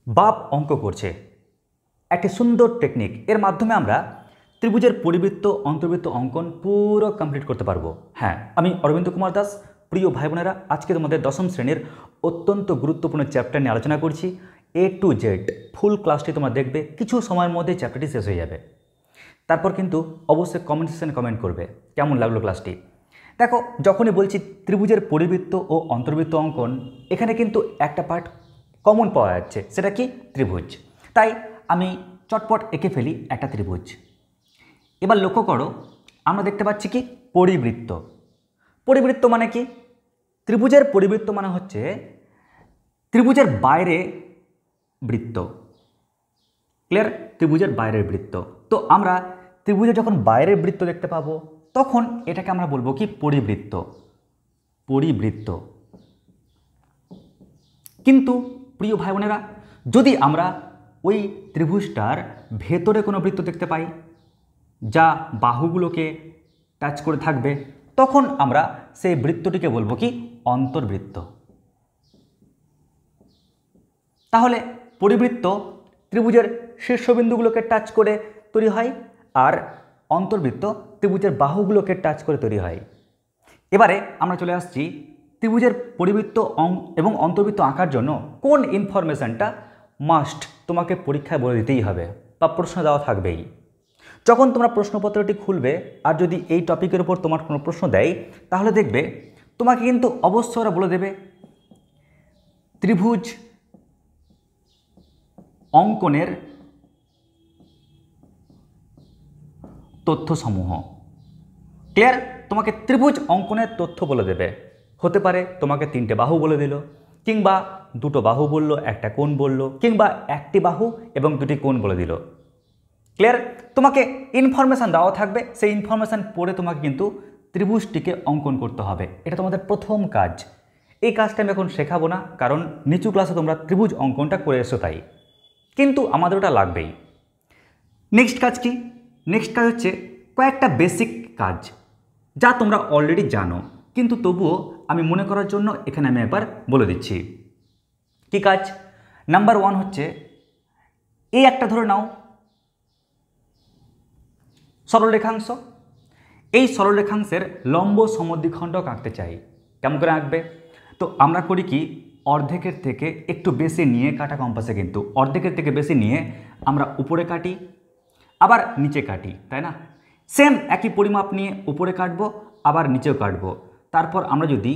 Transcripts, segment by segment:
বাপ অঙ্ক করছে, একটি সুন্দর টেকনিক। এর মাধ্যমে আমরা ত্রিভুজের পরিবৃত্ত অন্তর্বৃত্ত অঙ্কন পুরো কমপ্লিট করতে পারবো। হ্যাঁ, আমি অরবিন্দ কুমার দাস। প্রিয় ভাই বোনেরা, আজকে তোমাদের দশম শ্রেণীর অত্যন্ত গুরুত্বপূর্ণ চ্যাপ্টার নিয়ে আলোচনা করছি। A to Z ফুল ক্লাসটি তোমরা দেখবে, কিছু সময়ের মধ্যে চ্যাপ্টারটি শেষ হয়ে যাবে। তারপর কিন্তু অবশ্যই কমেন্ট সেকশনে কমেন্ট করবে কেমন লাগলো ক্লাসটি। দেখো, যখনই বলছি ত্রিভুজের পরিবৃত্ত ও অন্তর্বৃত্ত অঙ্কন, এখানে কিন্তু একটা পার্ট কমন পাওয়া যাচ্ছে, সেটা কি ত্রিভুজ। তাই আমি চটপট এঁকে ফেলি একটা ত্রিভুজ। এবার লক্ষ্য করো, আমরা দেখতে পাচ্ছি কি পরিবৃত্ত। পরিবৃত্ত মানে কি? ত্রিভুজের পরিবৃত্ত মানে হচ্ছে ত্রিভুজের বাইরে বৃত্ত। ক্লিয়ার? ত্রিভুজের বাইরের বৃত্ত। তো আমরা ত্রিভুজে যখন বাইরের বৃত্ত দেখতে পাবো, তখন এটাকে আমরা বলবো কি পরিবৃত্ত। পরিবৃত্ত। কিন্তু প্রিয় ভাই বোনেরা, যদি আমরা ওই ত্রিভুজটার ভেতরে কোনো বৃত্ত দেখতে পাই যা বাহুগুলোকে টাচ করে থাকবে, তখন আমরা সেই বৃত্তটিকে বলবো কি অন্তর্বৃত্ত। তাহলে পরিবৃত্ত ত্রিভুজের শীর্ষবিন্দুগুলোকে টাচ করে তৈরি হয়, আর অন্তর্বৃত্ত ত্রিভুজের বাহুগুলোকে টাচ করে তৈরি হয়। এবারে আমরা চলে আসছি ত্রিভুজের পরিবৃত্ত এবং অন্তর্বৃত্ত আঁকার জন্য কোন ইনফরমেশনটা মাস্ট তোমাকে পরীক্ষায় বলে দিতেই হবে বা প্রশ্ন দেওয়া থাকবেই। যখন তোমরা প্রশ্নপত্রটি খুলবে আর যদি এই টপিকের উপর তোমার কোনো প্রশ্ন দেয়, তাহলে দেখবে তোমাকে কিন্তু অবশ্যই ওরা বলে দেবে ত্রিভুজ অঙ্কনের তথ্যসমূহ। ক্লিয়ার? তোমাকে ত্রিভুজ অঙ্কনের তথ্য বলে দেবে। হতে পারে তোমাকে 3টে বাহু বলে দিল, কিংবা 2টো বাহু বলল, একটা কোণ বলল, কিংবা একটি বাহু এবং 2টি কোণ বলে দিল। ক্লিয়ার? তোমাকে ইনফরমেশান দেওয়া থাকবে, সেই ইনফরমেশান পড়ে তোমাকে কিন্তু ত্রিভুজটিকে অঙ্কন করতে হবে। এটা তোমাদের প্রথম কাজ। এই কাজটা আমি এখন শেখাবো না, কারণ নিচু ক্লাসে তোমরা ত্রিভুজ অঙ্কনটা করে এসো তাই, কিন্তু আমাদের ওটা লাগবেই। নেক্সট কাজ কি? নেক্সট কাজ হচ্ছে কয়েকটা বেসিক কাজ যা তোমরা অলরেডি জানো, কিন্তু তবুও আমি মনে করার জন্য এখানে আমি একবার বলে দিচ্ছি। কি কাজ? নাম্বার 1 হচ্ছে, এই একটা ধরে নাও সরলরেখাংশ। এই সরলরেখাংশের লম্ব সমদ্বিখণ্ডক আঁকতে চাই। কেমন করে আঁকবে? তো আমরা করি কি, অর্ধেকের থেকে একটু বেশি নিয়ে কাটা কম্পাসে, কিন্তু অর্ধেকের থেকে বেশি নিয়ে আমরা উপরে কাটি, আবার নিচে কাটি, তাই না? সেম একই পরিমাপ নিয়ে উপরে কাটবো, আবার নিচেও কাটবো। তারপর আমরা যদি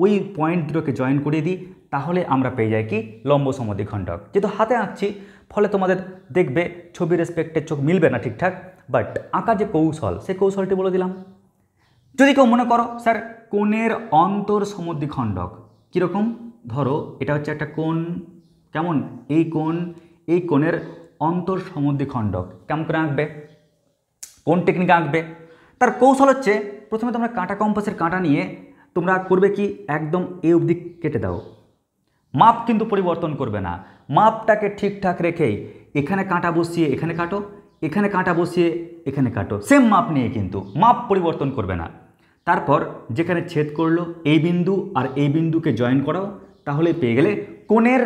ওই পয়েন্ট দুটোকে জয়েন করিয়ে দিই, তাহলে আমরা পেয়ে যাই কি লম্ব সমদ্বিখণ্ডক। যেহেতু হাতে আঁকছি, ফলে তোমাদের দেখবে ছবির রেসপেক্টে চোখ মিলবে না ঠিকঠাক, বাট আঁকার যে কৌশল, সেই কৌশলটি বলে দিলাম। যদি কেউ মনে করো স্যার কোণের অন্তর সমদ্বিখণ্ডক কীরকম, ধরো এটা হচ্ছে একটা কোণ, কেমন এই কোণের অন্তর সমদ্বিখণ্ডক কেমন করে আঁকবে, কোন টেকনিকে আঁকবে? তার কৌশল হচ্ছে, প্রথমে তোমরা কাঁটা কম্পাসের কাঁটা নিয়ে তোমরা করবে কি, একদম এই অবধি কেটে দাও। মাপ কিন্তু পরিবর্তন করবে না, মাপটাকে ঠিকঠাক রেখেই এখানে কাঁটা বসিয়ে এখানে কাটো, এখানে কাঁটা বসিয়ে এখানে কাটো, সেম মাপ নিয়ে, কিন্তু মাপ পরিবর্তন করবে না। তারপর যেখানে ছেদ করলো এই বিন্দু আর এই বিন্দুকে জয়েন করাও, তাহলে পেয়ে গেলে কোণের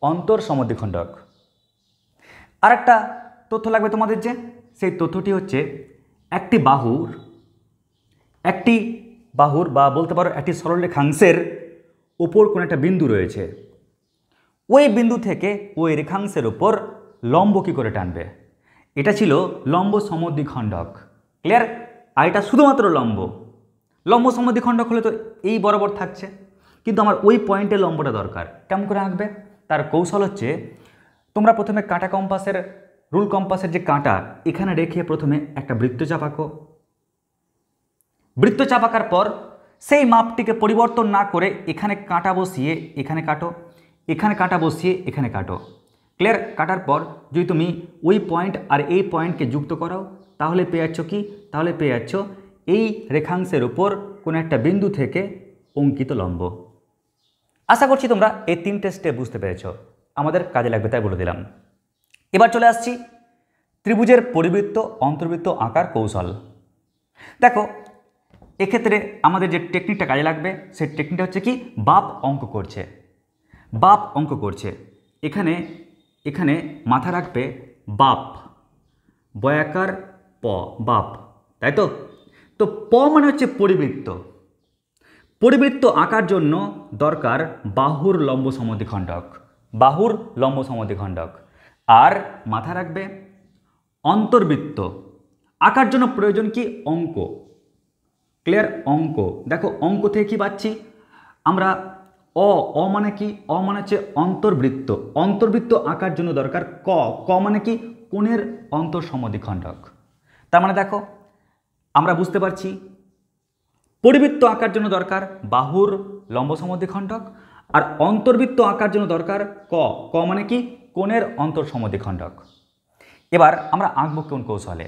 অন্তর সমদ্বিখণ্ডক। আর একটা তথ্য লাগবে তোমাদের, যে সেই তথ্যটি হচ্ছে একটি বাহুর বা বলতে পারো একটি সরলরেখাংশের ওপর কোনো একটা বিন্দু রয়েছে, ওই বিন্দু থেকে ওই রেখাংশের ওপর লম্ব কী করে টানবে। এটা ছিল লম্ব সমদ্বিখণ্ডক। ক্লিয়ার? আর এটা শুধুমাত্র লম্ব সমদ্বিখণ্ডক হলে তো এই বরাবর থাকছে, কিন্তু আমার ওই পয়েন্টে লম্বটা দরকার। কেমন করে আঁকবে? তার কৌশল হচ্ছে, তোমরা প্রথমে কাঁটা কম্পাসের রুল কম্পাসের যে কাঁটা, এখানে রেখে প্রথমে একটা বৃত্তচাপ আঁকো। বৃত্তচাপ আঁকার পর সেই মাপটিকে পরিবর্তন না করে এখানে কাঁটা বসিয়ে এখানে কাটো, এখানে কাঁটা বসিয়ে এখানে কাটো। ক্লিয়ার? কাটার পর যদি তুমি ওই পয়েন্ট আর এই পয়েন্টকে যুক্ত করাও, তাহলে পেয়ে যাচ্ছ কি, তাহলে পেয়ে যাচ্ছ এই রেখাংশের উপর কোনো একটা বিন্দু থেকে অঙ্কিত লম্ব। আশা করছি তোমরা এই 3টে স্টেপ বুঝতে পেরেছ, আমাদের কাজে লাগবে তাই বলে দিলাম। এবার চলে আসছি ত্রিভুজের পরিবৃত্ত অন্তর্বৃত্ত আঁকার কৌশল। দেখো, এক্ষেত্রে আমাদের যে টেকনিকটা কাজে লাগবে, সেই টেকনিকটা হচ্ছে কি, বাপ অঙ্ক করছে। এখানে এখানে মাথা রাখবে বাপ, বয়াকার প, বাপ, তাই তো। তো প মানে হচ্ছে পরিবৃত্ত। পরিবৃত্ত আঁকার জন্য দরকার বাহুর লম্ব সমদ্বিখণ্ডক, বাহুর লম্ব সমদ্বিখণ্ডক। আর মাথা রাখবে অন্তর্বৃত্ত আঁকার জন্য প্রয়োজন কি অঙ্ক। ক্লিয়ার? অঙ্ক। দেখো অঙ্ক থেকে কি পাচ্ছি আমরা, অ মানে কি, অ মানে হচ্ছে অন্তর্বৃত্ত। অন্তর্বৃত্ত আঁকার জন্য দরকার ক, ক মানে কি কোণের অন্তঃসমদ্বিখণ্ডক। তার মানে দেখো আমরা বুঝতে পারছি পরিবৃত্ত আঁকার জন্য দরকার বাহুর লম্ব সমদ্বিখণ্ডক, আর অন্তর্বৃত্ত আঁকার জন্য দরকার ক, ক মানে কি কোণের অন্তঃসমদ্বিখণ্ডক। এবার আমরা আঁকবো কোন কৌশলে?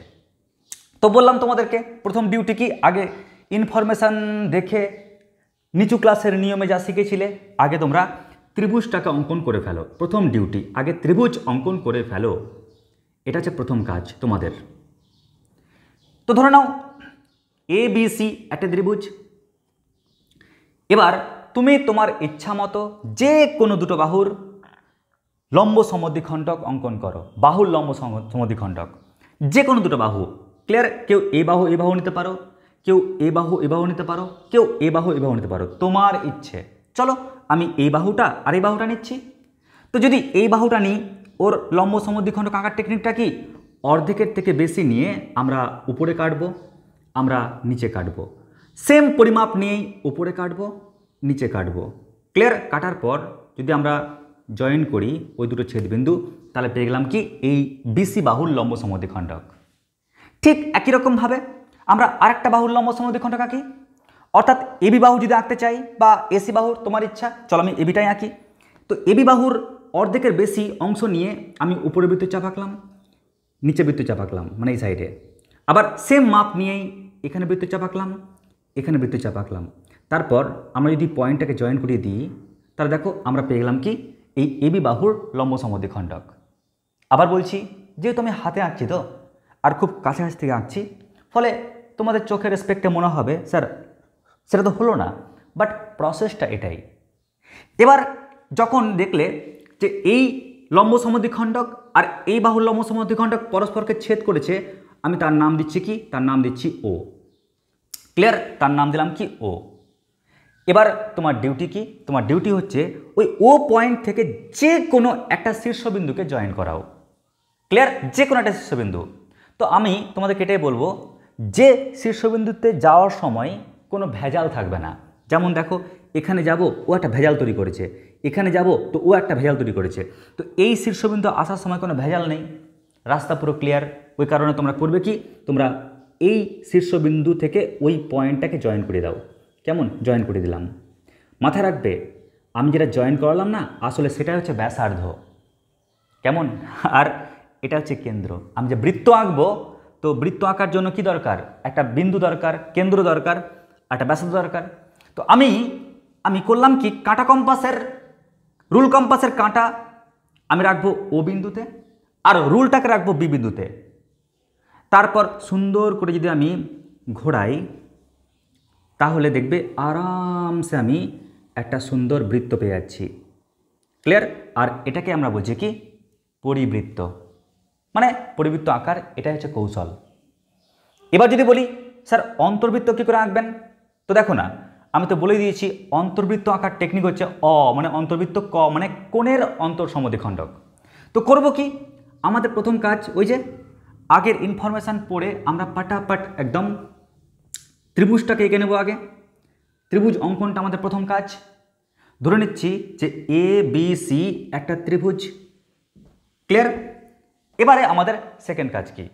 তো বললাম তোমাদেরকে প্রথম ডিউটি কি, আগে ইনফরমেশান দেখে নিচু ক্লাসের নিয়মে যা শিখেছিলে আগে তোমরা ত্রিভুজটাকে অঙ্কন করে ফেলো। প্রথম ডিউটি আগে ত্রিভুজ অঙ্কন করে ফেলো, এটা হচ্ছে প্রথম কাজ তোমাদের। তো ধরে নাও এ বি সি একটা ত্রিভুজ। এবার তুমি তোমার ইচ্ছা মতো যে কোনো দুটো বাহুর লম্ব সমদ্বিখণ্ডক অঙ্কন করো, বাহুর লম্ব সমদ্বিখণ্ডক যে কোনো দুটো বাহু। ক্লিয়ার? কেউ এ বাহু নিতে পারো, কেউ এ বাহু নিতে পারো, কেউ এ বাহু নিতে পারো, তোমার ইচ্ছে। চলো আমি এই বাহুটা আর এই বাহুটা নিচ্ছি। তো যদি এই বাহুটা নিই, ওর লম্ব সমদ্বিখণ্ডক আঁকার টেকনিকটা কি, অর্ধেকের থেকে বেশি নিয়ে আমরা উপরে কাটবো, আমরা নিচে কাটবো, সেম পরিমাপ নিয়েই উপরে কাটবো নিচে কাটবো। ক্লিয়ার? কাটার পর যদি আমরা জয়েন করি ওই দুটো ছেদবিন্দু, তাহলে পেয়ে গেলাম কি এই বিসি বাহুর লম্ব সমদ্বিখণ্ডক। ঠিক একই রকমভাবে আমরা আরেকটা বাহুর লম্ব সমদ্বিখণ্ডক আঁকি, অর্থাৎ এবি বাহু যদি আঁকতে চাই বা এসি বাহুর, তোমার ইচ্ছা। চলো আমি এবিটাই আঁকি। তো এবি বাহুর অর্ধেকের বেশি অংশ নিয়ে আমি উপরে বৃত্তচাপ আঁকলাম, নিচে বৃত্তচাপ আঁকলাম, মানে এই সাইডে। আবার সেম মাপ নিয়েই এখানে বৃত্তচাপ আঁকলাম, এখানে বৃত্তচাপ আঁকলাম। তারপর আমরা যদি পয়েন্টটাকে জয়েন করিয়ে দিই, তাহলে দেখো আমরা পেয়ে গেলাম কি এই এবি বাহুর লম্ব সমদ্বিখণ্ডক। আবার বলছি, যেহেতু আমি হাতে আঁকছি তো, আর খুব কাছাকাছি থেকে আঁকছি, ফলে তোমাদের চোখের রেসপেক্টে মনে হবে স্যার সেটা তো হলো না, বাট প্রসেসটা এটাই। এবার যখন দেখলে যে এই লম্ব সমদ্বিখণ্ডক আর এই বাহুর লম্ব সমদ্বিখণ্ডক পরস্পরকে ছেদ করেছে, আমি তার নাম দিচ্ছি কি, তার নাম দিচ্ছি ও। ক্লিয়ার? তার নাম দিলাম কি ও। এবার তোমার ডিউটি কি, তোমার ডিউটি হচ্ছে ওই ও পয়েন্ট থেকে যে কোনো একটা শীর্ষবিন্দুকে জয়েন করাও। ক্লিয়ার? যে কোনো একটা শীর্ষবিন্দু। তো আমি তোমাদের এটাই বলবো যে শীর্ষবিন্দুতে যাওয়ার সময় কোনো ভেজাল থাকবে না। যেমন দেখো এখানে যাব, ও একটা ভেজাল তৈরি করেছে, এখানে যাব তো ও একটা ভেজাল তৈরি করেছে। তো এই শীর্ষবিন্দু আসার সময় কোনো ভেজাল নেই, রাস্তা পুরো ক্লিয়ার। ওই কারণে তোমরা করবে কি, তোমরা এই শীর্ষবিন্দু থেকে ওই পয়েন্টটাকে জয়েন করে দাও। কেমন? জয়েন করে দিলাম। মাথায় রাখবে আমি যেটা জয়েন করালাম না, আসলে সেটা হচ্ছে ব্যাসার্ধ। কেমন? আর এটা হচ্ছে কেন্দ্র। আমি যে বৃত্ত আঁকবো, তো বৃত্ত আঁকার জন্য কি দরকার, একটা বিন্দু দরকার, কেন্দ্র দরকার, একটা ব্যাসার্ধ দরকার। তো আমি করলাম কি, কাঁটা কম্পাসের, রুল কম্পাসের কাঁটা আমি রাখবো ও বিন্দুতে, আর রুলটাকে রাখবো বি বিন্দুতে। তারপর সুন্দর করে যদি আমি ঘোরাই, তাহলে দেখবে আরামসে আমি একটা সুন্দর বৃত্ত পেয়ে যাচ্ছি। ক্লিয়ার? আর এটাকে আমরা বলছি কি পরিবৃত্ত, মানে পরিবৃত্ত আকার, এটাই হচ্ছে কৌশল। এবার যদি বলি স্যার অন্তর্বৃত্ত কী করে আঁকবেন, তো দেখো না আমি তো বলে দিয়েছি অন্তর্বৃত্ত আঁকার টেকনিক হচ্ছে অ মানে অন্তর্বৃত্ত, ক মানে কোণের অন্তঃসমদ্বিখণ্ডক। তো করব কি, আমাদের প্রথম কাজ ওই যে আগের ইনফরমেশান পড়ে আমরা পাটাপাট একদম ত্রিভুজটাকে এঁকে নেব। আগে ত্রিভুজ অঙ্কনটা আমাদের প্রথম কাজ। ধরে নিচ্ছি যে এ বি সি একটা ত্রিভুজ। ক্লিয়ার? এবারে আমাদের সেকেন্ড কাজ কি,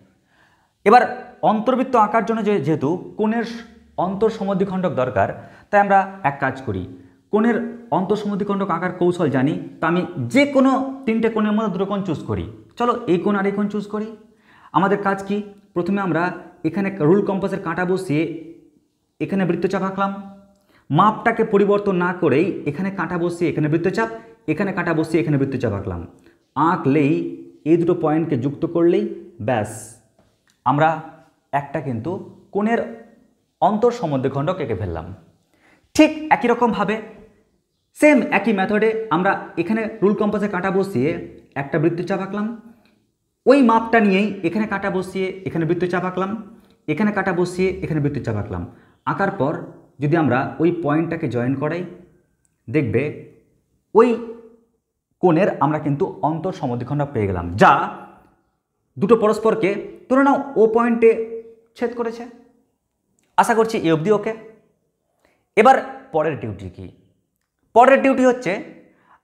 এবার অন্তর্বৃত্ত আঁকার জন্য যেহেতু কোণের অন্তঃসমদ্বিখণ্ডক দরকার, তাই আমরা এক কাজ করি, কোণের অন্তঃসমদ্বিখণ্ডক আঁকার কৌশল জানি, তা আমি যে কোনো তিনটে কোণের মধ্যে দুটো কোণ চুজ করি। চলো এই কোণ আর এই কোণ চুজ করি। আমাদের কাজ কি, প্রথমে আমরা এখানে রুল কম্পাসের কাঁটা বসিয়ে এখানে বৃত্তচাপ আঁকলাম, মাপটাকে পরিবর্তন না করেই এখানে কাঁটা বসিয়ে এখানে বৃত্তচাপ, এখানে কাঁটা বসিয়ে এখানে বৃত্তচাপ আঁকলাম। আঁকলেই এই দুটো পয়েন্টকে যুক্ত করলেই ব্যাস আমরা একটা কিন্তু কোণের অন্তঃসমদ্বিখণ্ডক এঁকে ফেললাম। ঠিক একই রকমভাবে সেম একই মেথডে আমরা এখানে রুল কম্পাসে কাঁটা বসিয়ে একটা বৃত্তচাপ আঁকলাম, ওই মাপটা নিয়েই এখানে কাটা বসিয়ে এখানে বৃত্তচাপ আঁকলাম, এখানে কাটা বসিয়ে এখানে বৃত্তচাপ আঁকলাম। আঁকার পর যদি আমরা ওই পয়েন্টটাকে জয়েন করাই, দেখবে ওই কোণের আমরা কিন্তু অন্তর সমদ্বিখণ্ড পেয়ে গেলাম, যা দুটো পরস্পরকে ধরে নাও ও পয়েন্টে ছেদ করেছে। আশা করছি এ অবধি ওকে। এবার পরের ডিউটি কি? পরের ডিউটি হচ্ছে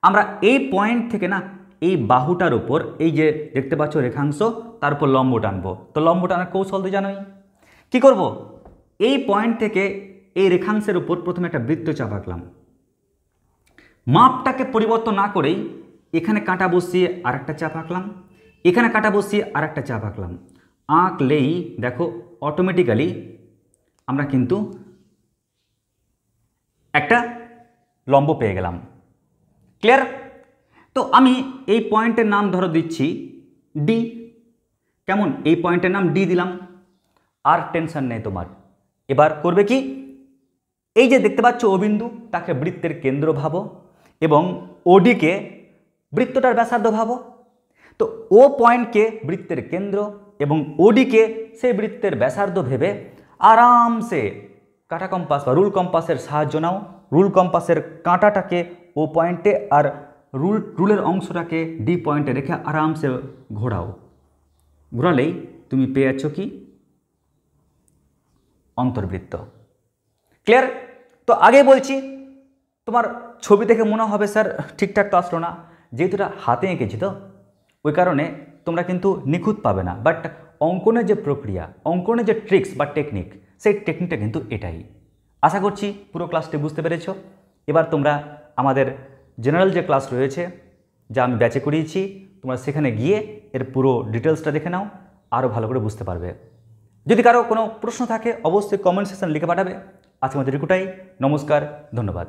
আমরা এই পয়েন্ট থেকে না এই বাহুটার উপর এই যে দেখতে পাচ্ছ রেখাংশ, তার উপর লম্ব টানবো। তো লম্ব টানার কৌশল তো জানোই। কি করব? এই পয়েন্ট থেকে এই রেখাংশের উপর প্রথমে একটা বৃত্তচাপ আঁকলাম, মাপটাকে পরিবর্তন না করেই এখানে কাটা বসিয়ে আর একটা চাপ আঁকলাম, এখানে কাটা বসিয়ে আর একটা চাপ আঁকলাম। আঁকলেই দেখো অটোমেটিক্যালি আমরা কিন্তু একটা লম্ব পেয়ে গেলাম। ক্লিয়ার? তো আমি এই পয়েন্টের নাম ধরো দিচ্ছি ডি। কেমন? এই পয়েন্টের নাম ডি দিলাম, আর টেনশন নেই তোমার। এবার করবে কি? এই যে দেখতে পাচ্ছ ও বিন্দু, তাকে বৃত্তের কেন্দ্র ভাবো এবং ওডিকে বৃত্তটার ব্যাসার্ধ ভাবো। তো ও পয়েন্টকে বৃত্তের কেন্দ্র এবং ওডিকে সেই বৃত্তের ব্যাসার্ধ ভেবে আরামসে কাঁটা কম্পাস বা রুল কম্পাসের সাহায্য নাও। রুল কম্পাসের কাঁটাটাকে ও পয়েন্টে আর রুলের অংশটাকে ডি পয়েন্টে রেখে আরামসে ঘোরাও। ঘোরালেই তুমি পেয়ে যাচ্ছ কি? অন্তর্বৃত্ত। ক্লিয়ার? তো আগে বলছি, তোমার ছবি দেখে মনে হবে স্যার ঠিকঠাক তো আসলো না, যেহেতু এটা হাতে এঁকেছি তো ওই কারণে তোমরা কিন্তু নিখুঁত পাবে না। বাট অঙ্কনের যে প্রক্রিয়া, অঙ্কনের যে ট্রিক্স বা টেকনিক, সেই টেকনিকটা কিন্তু এটাই। আশা করছি পুরো ক্লাসটি বুঝতে পেরেছো। এবার তোমরা আমাদের জেনারেল যে ক্লাস রয়েছে, যা আমি ব্যাচে করিয়েছি, তোমরা সেখানে গিয়ে এর পুরো ডিটেলসটা দেখে নাও, আরও ভালো করে বুঝতে পারবে। যদি কারো কোনো প্রশ্ন থাকে অবশ্যই কমেন্ট সেকশন লিখে পাঠাবে। আজকের মতো এটুকুটাই। নমস্কার, ধন্যবাদ।